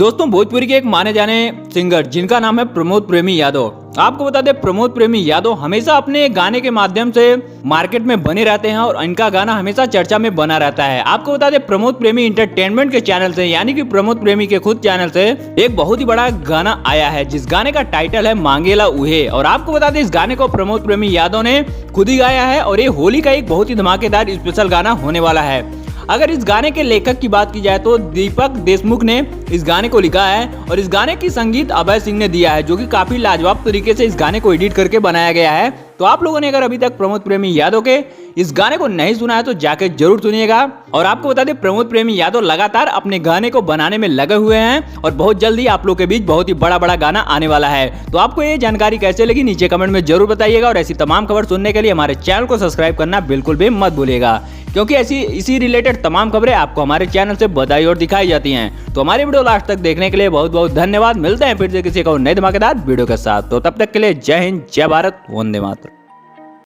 दोस्तों भोजपुरी के एक माने जाने सिंगर जिनका नाम है प्रमोद प्रेमी यादव। आपको बता दें प्रमोद प्रेमी यादव हमेशा अपने गाने के माध्यम से मार्केट में बने रहते हैं और इनका गाना हमेशा चर्चा में बना रहता है। आपको बता दें प्रमोद प्रेमी इंटरटेनमेंट के चैनल से यानी कि प्रमोद प्रेमी के खुद चैनल से एक बहुत ही बड़ा गाना आया है जिस गाने का टाइटल है मांगेला उहे। और आपको बता दें इस गाने को प्रमोद प्रेमी यादव ने खुद ही गाया है और ये होली का एक बहुत ही धमाकेदार स्पेशल गाना होने वाला है। अगर इस गाने के लेखक की बात की जाए तो दीपक देशमुख ने इस गाने को लिखा है और इस गाने की संगीत अभय सिंह ने दिया है जो कि काफी लाजवाब तरीके से इस गाने को एडिट करके बनाया गया है। तो आप लोगों ने अगर अभी तक प्रमोद प्रेमी यादव के इस गाने को नहीं सुना है तो जाके जरूर सुनिएगा। और आपको बता दें प्रमोद प्रेमी यादव लगातार अपने गाने को बनाने में लगे हुए हैं और बहुत जल्दी आप लोग के बीच बहुत ही बड़ा गाना आने वाला है। तो आपको ये जानकारी कैसे लगी नीचे कमेंट में जरूर बताइएगा और ऐसी तमाम खबर सुनने के लिए हमारे चैनल को सब्सक्राइब करना बिल्कुल भी मत भूलिएगा क्योंकि इसी रिलेटेड तमाम खबरें आपको हमारे चैनल से बताई और दिखाई जाती हैं। तो हमारी वीडियो लास्ट तक देखने के लिए बहुत बहुत धन्यवाद। मिलते हैं फिर से किसी और नए धमाकेदार वीडियो के साथ। तो तब तक के लिए जय हिंद, जय भारत, वंदे मातरम।